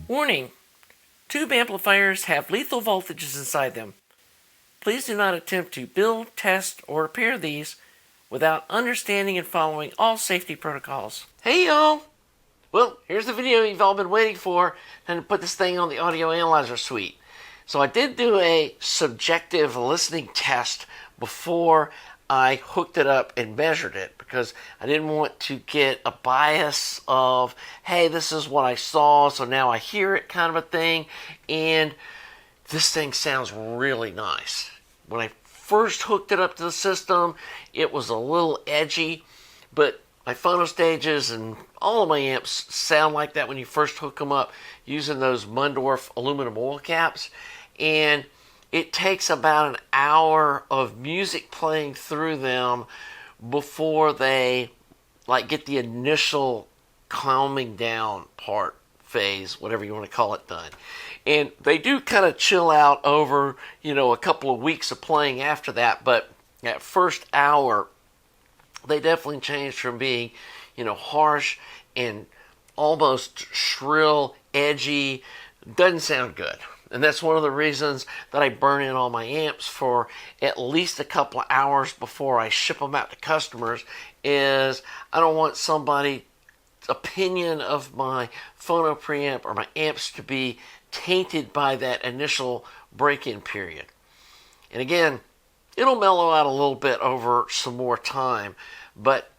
Warning: tube amplifiers have lethal voltages inside them. Please do not attempt to build, test, or repair these without understanding and following all safety protocols. Hey y'all! Well, here's the video you've all been waiting for, and to put this thing on the audio analyzer suite. So I did do a subjective listening test before I hooked it up and measured it, because I didn't want to get a bias of, hey, this is what I saw, so now I hear it kind of a thing. And this thing sounds really nice. When I first hooked it up to the system, it was a little edgy, but my phono stages and all of my amps sound like that when you first hook them up using those Mundorf aluminum oil caps. And it takes about an hour of music playing through them before they get the initial calming down part, phase, whatever you want to call it, done. And they do kind of chill out over, a couple of weeks of playing after that, but that first hour, they definitely changed from being, harsh and almost shrill, edgy. Doesn't sound good. And that's one of the reasons that I burn in all my amps for at least a couple of hours before I ship them out to customers, is I don't want somebody's opinion of my phono preamp or my amps to be tainted by that initial break-in period. And again, it'll mellow out a little bit over some more time, but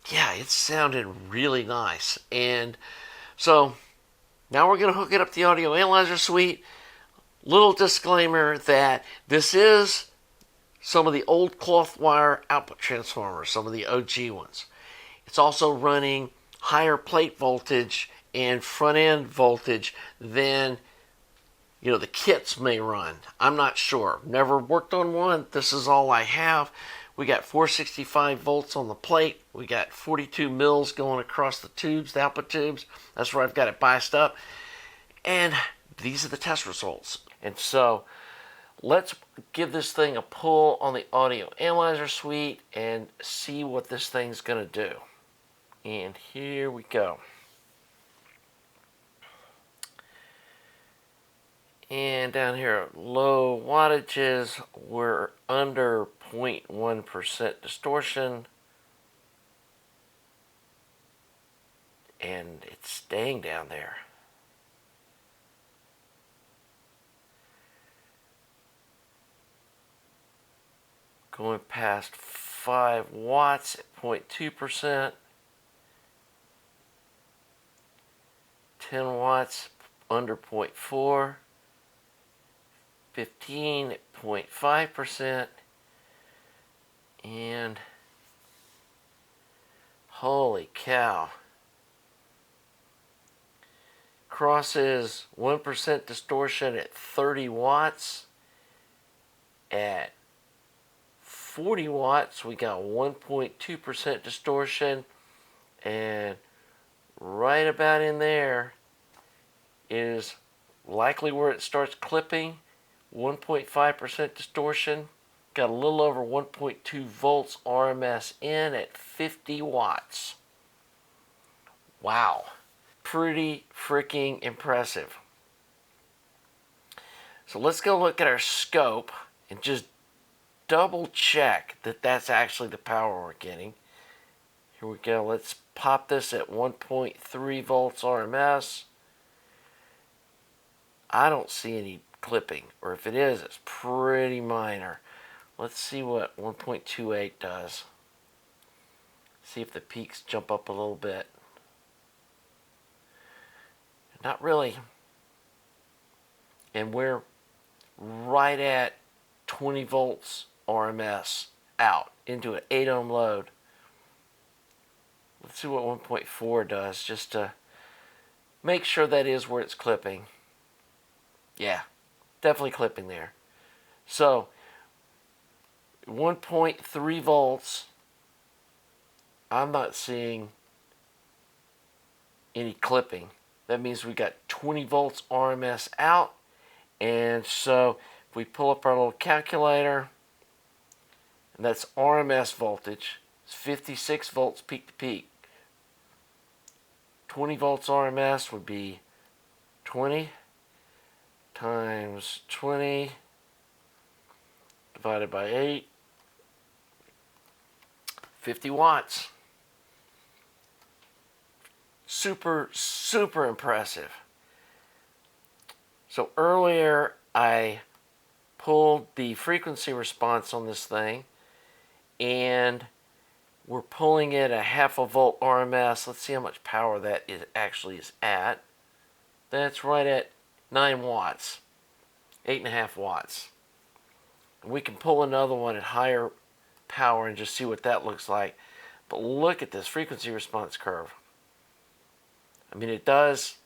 yeah, it sounded really nice. And so now we're going to hook it up to the audio analyzer suite. Little disclaimer that this is some of the old cloth wire output transformers, some of the OG ones. It's also running higher plate voltage and front end voltage than the kits may run. I'm not sure. Never worked on one. This is all I have. We got 465 volts on the plate. We got 42 mils going across the tubes, the output tubes. That's where I've got it biased up. And these are the test results. And so let's give this thing a pull on the audio analyzer suite and see what this thing's going to do. And here we go. And down here, low wattages, we're under 0.1% distortion. And it's staying down there. Going past 5 watts at 0.2%. 10 watts under 0.4. 15 at 0.5%. And holy cow. Crosses 1% distortion at 30 watts. At 40 watts, we got 1.2% distortion, and right about in there is likely where it starts clipping. 1.5% distortion, got a little over 1.2 volts RMS in at 50 watts. Wow, pretty freaking impressive. So let's go look at our scope and just double check that that's actually the power we're getting. Here we go. Let's pop this at 1.3 volts RMS. I don't see any clipping, or if it is, it's pretty minor. Let's see what 1.28 does. See if the peaks jump up a little bit. Not really. And we're right at 20 volts RMS out into an 8 ohm load. Let's see what 1.4 does, just to make sure that is where it's clipping. Yeah, definitely clipping there. So 1.3 volts, I'm not seeing any clipping. That means we got 20 volts RMS out. And so if we pull up our little calculator, and that's RMS voltage, it's 56 volts peak to peak. 20 volts RMS would be 20 times 20 divided by 8, 50 watts. Super, super impressive. So earlier I pulled the frequency response on this thing, and we're pulling it at 0.5 volt RMS. Let's see how much power that actually is at. That's right at 9 watts, 8.5 watts. And we can pull another one at higher power and just see what that looks like. But look at this frequency response curve. I mean, it does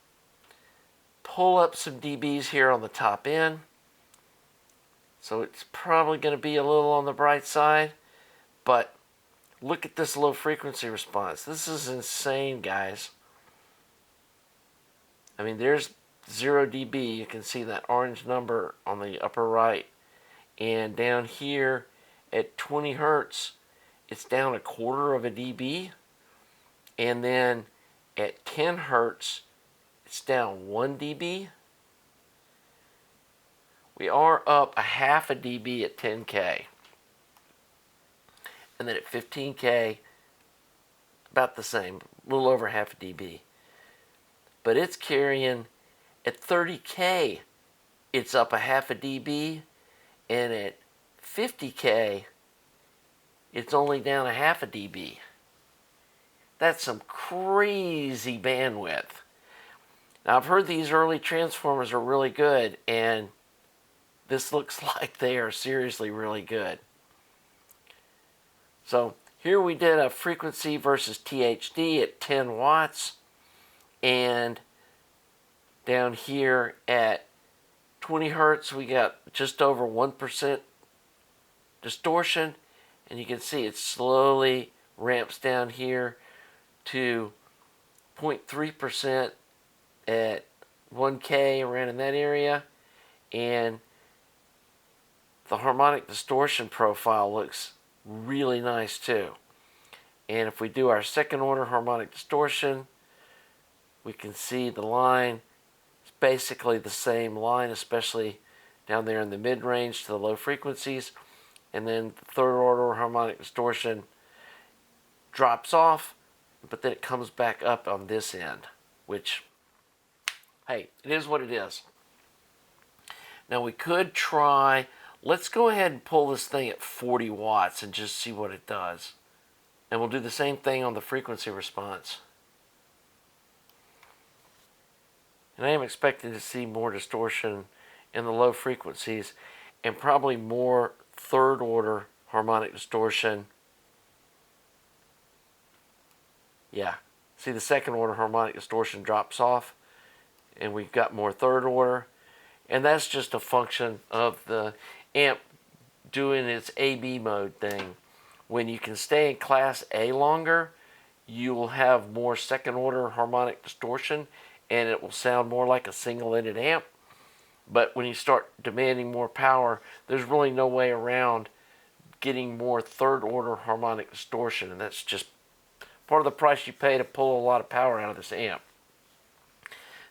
pull up some dBs here on the top end, so it's probably going to be a little on the bright side, but look at this low frequency response. This is insane, guys. I mean, there's 0 dB. You can see that orange number on the upper right. And down here at 20 hertz, it's down 1/4 dB. And then at 10 hertz, it's down 1 dB. We are up 0.5 dB at 10K. And then at 15K, about the same, a little over 0.5 dB. But it's carrying at 30K, it's up 0.5 dB. And at 50K, it's only down 0.5 dB. That's some crazy bandwidth. Now, I've heard these early transformers are really good, and this looks like they are seriously really good. So here we did a frequency versus THD at 10 watts, and down here at 20 hertz we got just over 1% distortion, and you can see it slowly ramps down here to 0.3% at 1K, around in that area, and the harmonic distortion profile looks really nice too. And if we do our second order harmonic distortion, we can see the line is basically the same line, especially down there in the mid-range to the low frequencies. And then the third order harmonic distortion drops off, but then it comes back up on this end, which, hey, it is what it is. Now we could try, let's go ahead and pull this thing at 40 watts and just see what it does. And we'll do the same thing on the frequency response. And I am expecting to see more distortion in the low frequencies and probably more third order harmonic distortion. Yeah, see the second order harmonic distortion drops off and we've got more third order. And that's just a function of the amp doing its AB mode thing. When you can stay in class A longer, you will have more second order harmonic distortion and it will sound more like a single-ended amp. But when you start demanding more power, there's really no way around getting more third order harmonic distortion, and that's just part of the price you pay to pull a lot of power out of this amp.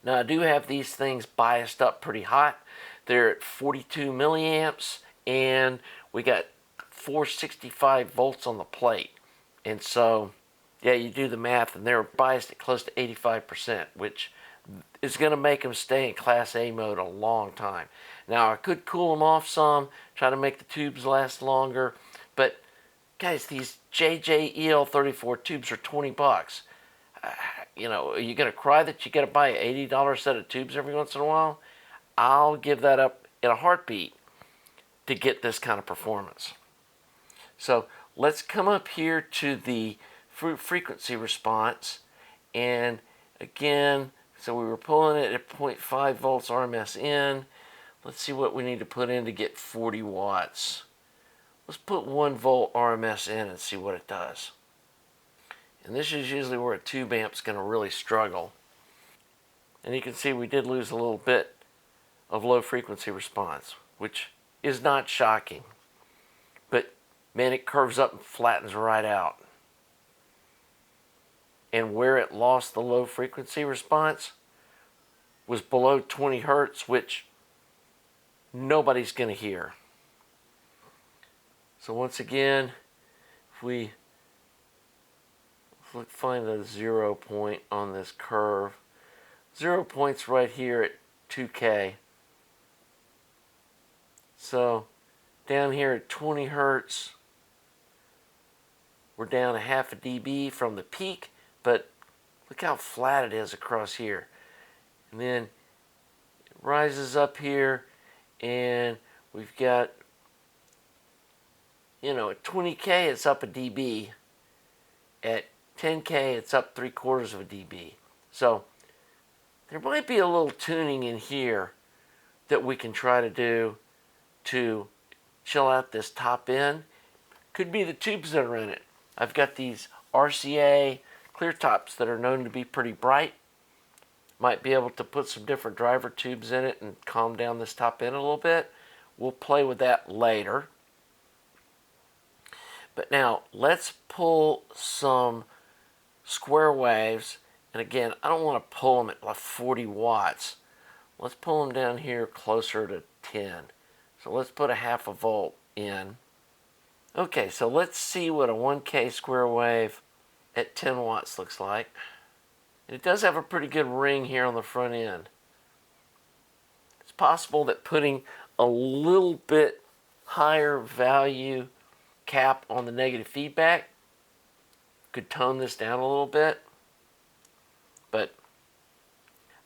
Now I do have these things biased up pretty hot. They're at 42 milliamps and we got 465 volts on the plate. And so, yeah, you do the math and they're biased at close to 85%, which is going to make them stay in Class A mode a long time. Now I could cool them off some, try to make the tubes last longer, but guys, these JJEL34 tubes are 20 bucks. You know, are you going to cry that you got to buy an $80 set of tubes every once in a while? I'll give that up in a heartbeat to get this kind of performance. So let's come up here to the frequency response. And again, so we were pulling it at 0.5 volts RMS in. Let's see what we need to put in to get 40 watts. Let's put 1 volt RMS in and see what it does. And this is usually where a tube amp's going to really struggle. And you can see we did lose a little bit of low frequency response, which is not shocking. But man, it curves up and flattens right out. And where it lost the low frequency response was below 20 hertz, which nobody's going to hear. So once again, if we find the 0 point on this curve, 0 point's right here at 2K. So down here at 20 hertz, we're down a half a dB from the peak, but look how flat it is across here. And then it rises up here, and we've got, you know, at 20K it's up a dB. At 10K it's up 3/4 of a dB. So there might be a little tuning in here that we can try to do to chill out this top end. Could be the tubes that are in it. I've got these RCA clear tops that are known to be pretty bright. Might be able to put some different driver tubes in it and calm down this top end a little bit. We'll play with that later. But now let's pull some square waves. And again, I don't want to pull them at like 40 watts. Let's pull them down here closer to 10. So let's put a half a volt in. Okay, so let's see what a 1K square wave at 10 watts looks like. And it does have a pretty good ring here on the front end. It's possible that putting a little bit higher value cap on the negative feedback could tone this down a little bit. But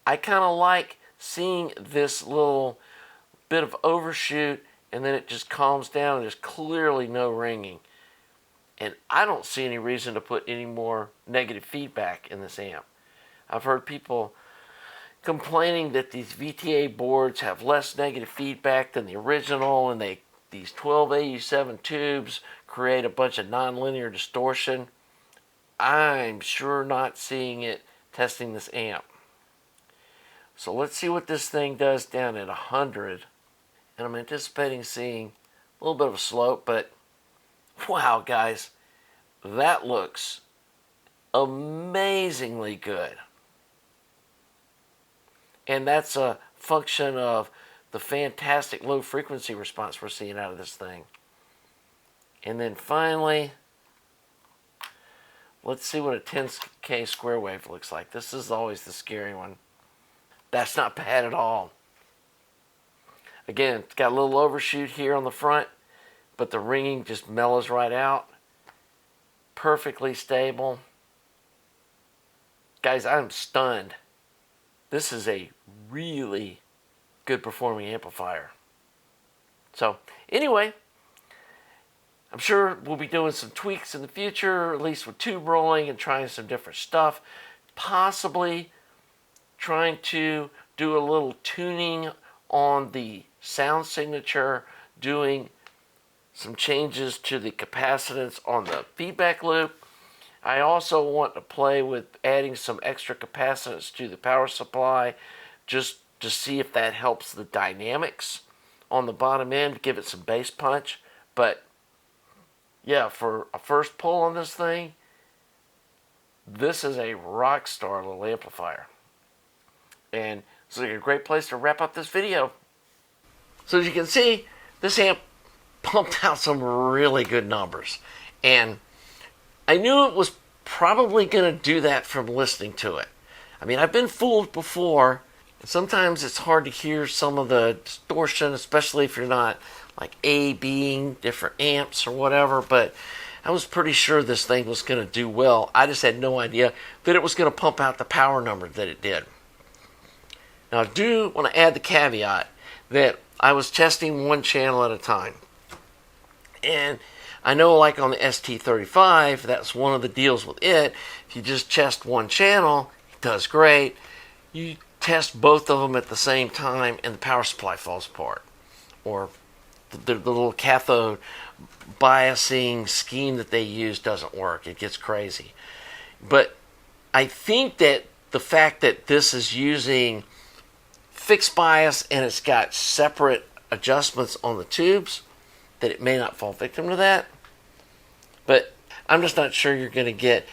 I kind of like seeing this little bit of overshoot, and then it just calms down and there's clearly no ringing. And I don't see any reason to put any more negative feedback in this amp. I've heard people complaining that these VTA boards have less negative feedback than the original, and these 12AU7 tubes create a bunch of nonlinear distortion. I'm sure not seeing it testing this amp. So let's see what this thing does down at 100. And I'm anticipating seeing a little bit of a slope, but wow, guys, that looks amazingly good. And that's a function of the fantastic low frequency response we're seeing out of this thing. And then finally, let's see what a 10K square wave looks like. This is always the scary one. That's not bad at all. Again, it's got a little overshoot here on the front, but the ringing just mellows right out. Perfectly stable. Guys, I'm stunned. This is a really good performing amplifier. So anyway, I'm sure we'll be doing some tweaks in the future, at least with tube rolling and trying some different stuff. Possibly trying to do a little tuning on the sound signature, doing some changes to the capacitance on the feedback loop. I also want to play with adding some extra capacitance to the power supply, just to see if that helps the dynamics on the bottom end, give it some bass punch. But yeah, for a first pull on this thing, this is a rock star little amplifier. And it's like a great place to wrap up this video. So as you can see, this amp pumped out some really good numbers. And I knew it was probably going to do that from listening to it. I mean, I've been fooled before, and sometimes it's hard to hear some of the distortion, especially if you're not like A-Bing different amps or whatever, but I was pretty sure this thing was going to do well. I just had no idea that it was going to pump out the power number that it did. Now, I do want to add the caveat that I was testing one channel at a time. And I know, like on the ST35, that's one of the deals with it. If you just test one channel, it does great. You test both of them at the same time, and the power supply falls apart. Or the little cathode biasing scheme that they use doesn't work. It gets crazy. But I think that the fact that this is using fixed bias and it's got separate adjustments on the tubes, that it may not fall victim to that. But I'm just not sure you're going to get,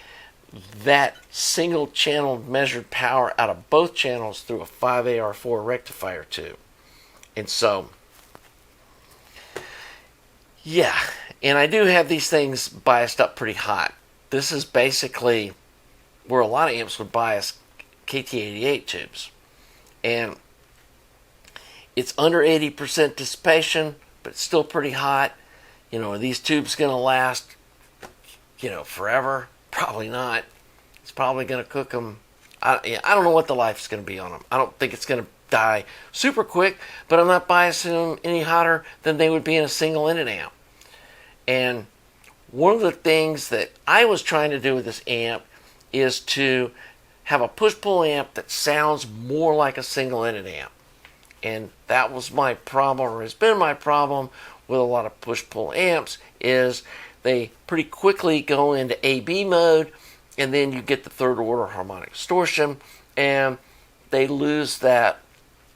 that single channel measured power out of both channels through a 5AR4 rectifier tube. And so, yeah, and I do have these things biased up pretty hot. This is basically where a lot of amps would bias KT88 tubes. And it's under 80% dissipation, but it's still pretty hot. Are these tubes going to last, forever? Probably not. It's probably going to cook them. I don't know what the life is going to be on them. I don't think it's going to die super quick, but I'm not biasing them any hotter than they would be in a single inlet amp. And one of the things that I was trying to do with this amp is to have a push-pull amp that sounds more like a single inlet amp. And that was my problem, or has been my problem with a lot of push-pull amps, is they pretty quickly go into AB mode, and then you get the third order harmonic distortion, and they lose that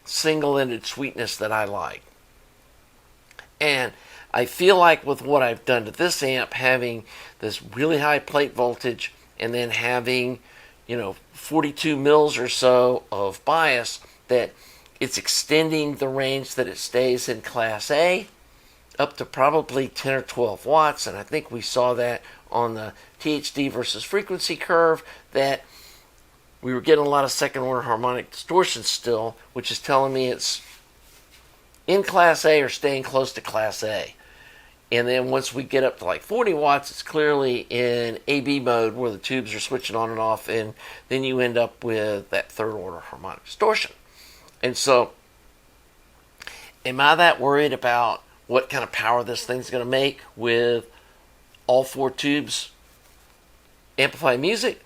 single-ended sweetness that I like. And I feel like with what I've done to this amp, having this really high plate voltage and then having 42 mils or so of bias, that it's extending the range that it stays in Class A up to probably 10 or 12 watts. And I think we saw that on the THD versus frequency curve, that we were getting a lot of second order harmonic distortion still, which is telling me it's in Class A or staying close to Class A. And then once we get up to like 40 watts, it's clearly in AB mode where the tubes are switching on and off, and then you end up with that third order harmonic distortion. And so, am I that worried about what kind of power this thing's going to make with all four tubes amplifying music?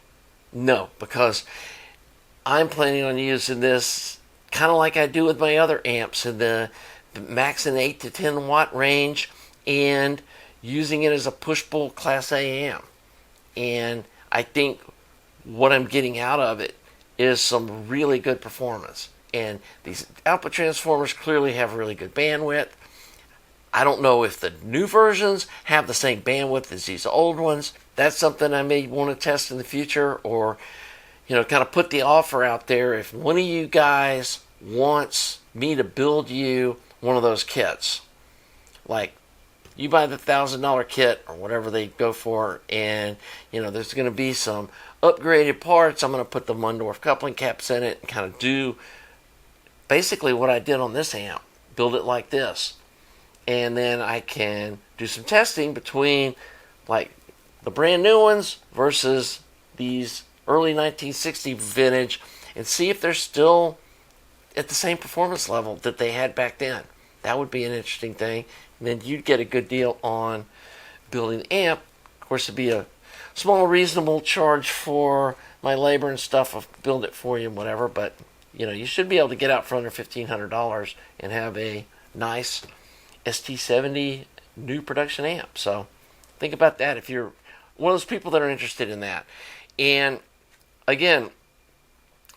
No, because I'm planning on using this kind of like I do with my other amps in the max in 8 to 10 watt range, and using it as a push-pull Class A amp. And I think what I'm getting out of it is some really good performance. And these output transformers clearly have really good bandwidth. I don't know if the new versions have the same bandwidth as these old ones. That's something I may want to test in the future, or kind of put the offer out there. If one of you guys wants me to build you one of those kits, like you buy the $1,000 kit or whatever they go for, and there's going to be some upgraded parts. I'm going to put the Mundorf coupling caps in it and kind of do basically what I did on this amp, build it like this. And then I can do some testing between like the brand new ones versus these early 1960 vintage, and see if they're still at the same performance level that they had back then. That would be an interesting thing. And then you'd get a good deal on building the amp. Of course, it'd be a small, reasonable charge for my labor and stuff of build it for you and whatever, but you should be able to get out for under $1,500 and have a nice ST70 new production amp. So think about that if you're one of those people that are interested in that. And again,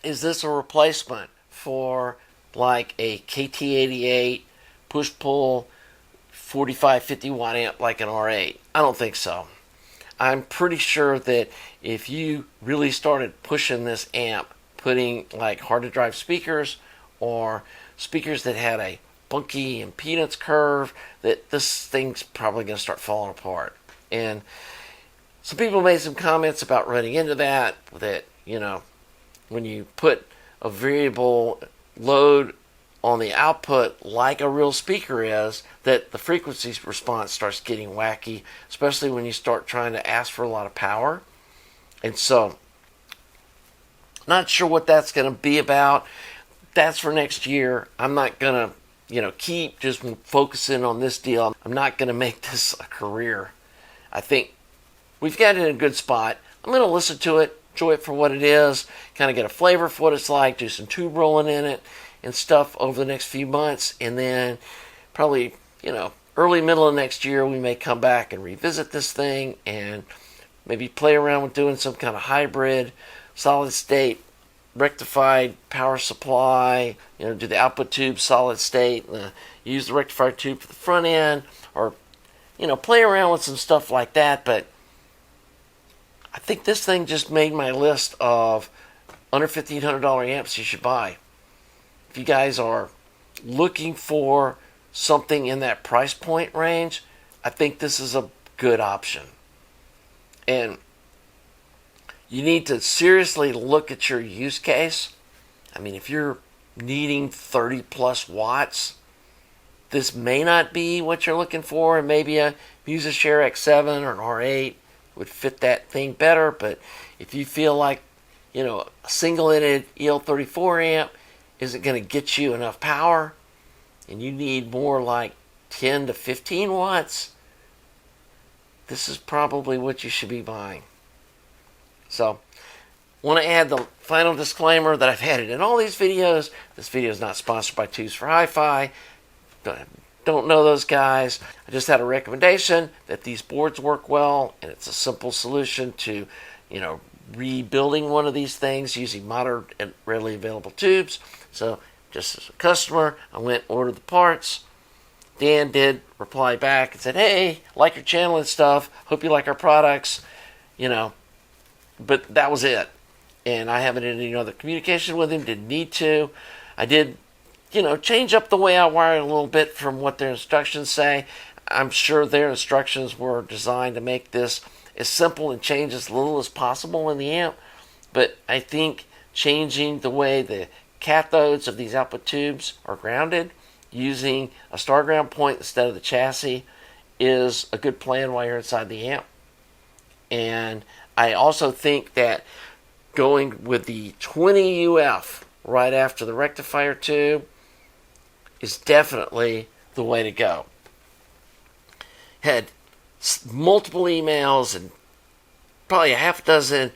is this a replacement for like a KT88 push-pull 45, 50 watt amp like an R8? I don't think so. I'm pretty sure that if you really started pushing this amp, putting like hard to drive speakers or speakers that had a funky impedance curve, that this thing's probably going to start falling apart. And some people made some comments about running into that when you put a variable load on the output like a real speaker is, that the frequency response starts getting wacky, especially when you start trying to ask for a lot of power. And so, not sure what that's going to be about. That's for next year. I'm not going to keep just focusing on this deal. I'm not going to make this a career. I think we've got it in a good spot. I'm going to listen to it, enjoy it for what it is, kind of get a flavor for what it's like, do some tube rolling in it and stuff over the next few months, and then probably, early middle of next year, we may come back and revisit this thing and maybe play around with doing some kind of hybrid, solid state, rectified power supply, do the output tube solid state, use the rectifier tube for the front end, or, play around with some stuff like that. But I think this thing just made my list of under $1,500 amps you should buy. If you guys are looking for something in that price point range, I think this is a good option. And you need to seriously look at your use case. I mean, if you're needing 30 plus watts, this may not be what you're looking for, and maybe a MusaShare X7 or an R8 would fit that thing better. But if you feel like, a single-ended EL34 amp isn't going to get you enough power, and you need more like 10 to 15 watts, this is probably what you should be buying. So, want to add the final disclaimer that I've had it in all these videos. This video is not sponsored by Tubes for Hi-Fi. Don't know those guys. I just had a recommendation that these boards work well, and it's a simple solution to, rebuilding one of these things using modern and readily available tubes. So, just as a customer, I went and ordered the parts. Dan did reply back and said, "Hey, like your channel and stuff. Hope you like our products." But that was it. And I haven't had any other communication with him. Didn't need to. I did, change up the way I wired a little bit from what their instructions say. I'm sure their instructions were designed to make this as simple and change as little as possible in the amp. But I think changing the way the cathodes of these output tubes are grounded, using a star ground point instead of the chassis, is a good plan while you're inside the amp. And I also think that going with the 20 UF right after the rectifier tube is definitely the way to go. Had multiple emails and probably a half dozen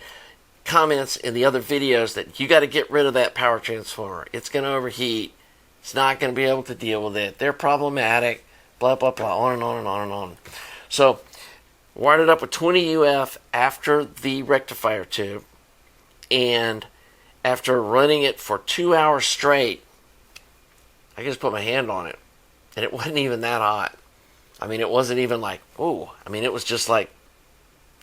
comments in the other videos that you got to get rid of that power transformer. It's going to overheat. It's not going to be able to deal with it. They're problematic. Blah, blah, blah. On and on and on and on. So, wired it up with 20 UF after the rectifier tube. And after running it for 2 hours straight, I just put my hand on it. And it wasn't even that hot. I mean, it wasn't even like, ooh. I mean, it was just like,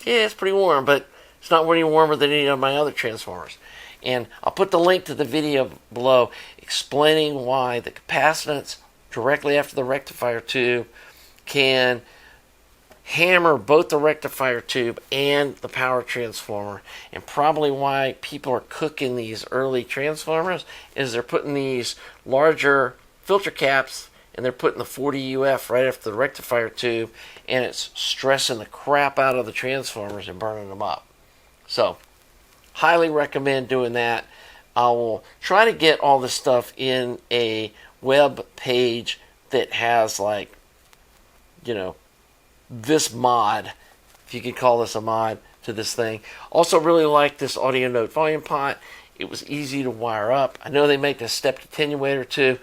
yeah, it's pretty warm, but it's not any warmer than any of my other transformers. And I'll put the link to the video below explaining why the capacitance directly after the rectifier tube can hammer both the rectifier tube and the power transformer. And probably why people are cooking these early transformers is they're putting these larger filter caps and they're putting the 40 UF right after the rectifier tube, and it's stressing the crap out of the transformers and burning them up. So, highly recommend doing that. I will try to get all this stuff in a web page that has this mod, if you could call this a mod, to this thing. Also really like this audio note volume pot. It was easy to wire up. I know they make a stepped attenuator too.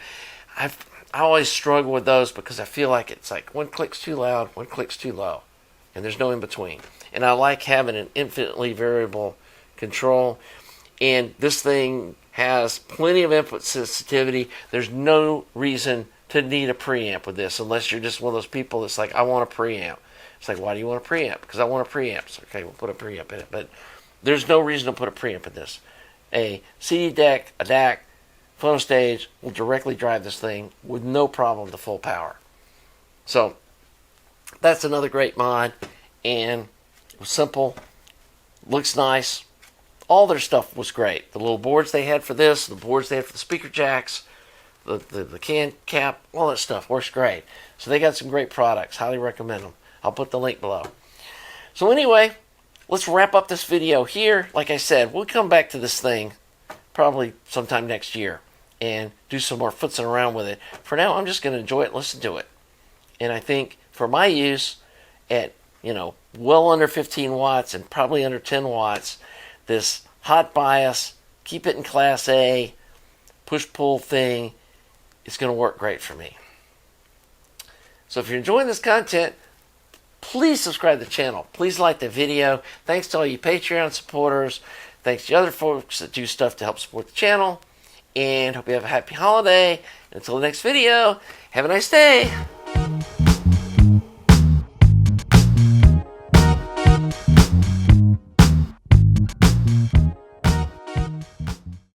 I always struggle with those because I feel like it's like one click's too loud, one click's too low, and there's no in between. And I like having an infinitely variable control. And this thing has plenty of input sensitivity. There's no reason to need a preamp with this unless you're just one of those people that's like, I want a preamp. It's like, why do you want a preamp? Because I want a preamp. So, okay, we'll put a preamp in it. But there's no reason to put a preamp in this. A CD deck, a DAC, phono stage will directly drive this thing with no problem to full power. So that's another great mod. And it was simple. Looks nice. All their stuff was great. The little boards they had for this, the boards they had for the speaker jacks, the can cap, all that stuff works great. So they got some great products. Highly recommend them. I'll put the link below. So anyway, let's wrap up this video here. Like I said, we'll come back to this thing probably sometime next year and do some more footsing around with it. For now, I'm just going to enjoy it and listen to it. And I think for my use at, well under 15 watts and probably under 10 watts, this hot bias, keep it in class A, push-pull thing is going to work great for me. So if you're enjoying this content, please subscribe to the channel. Please like the video. Thanks to all you Patreon supporters. Thanks to other folks that do stuff to help support the channel. And hope you have a happy holiday. Until the next video, have a nice day.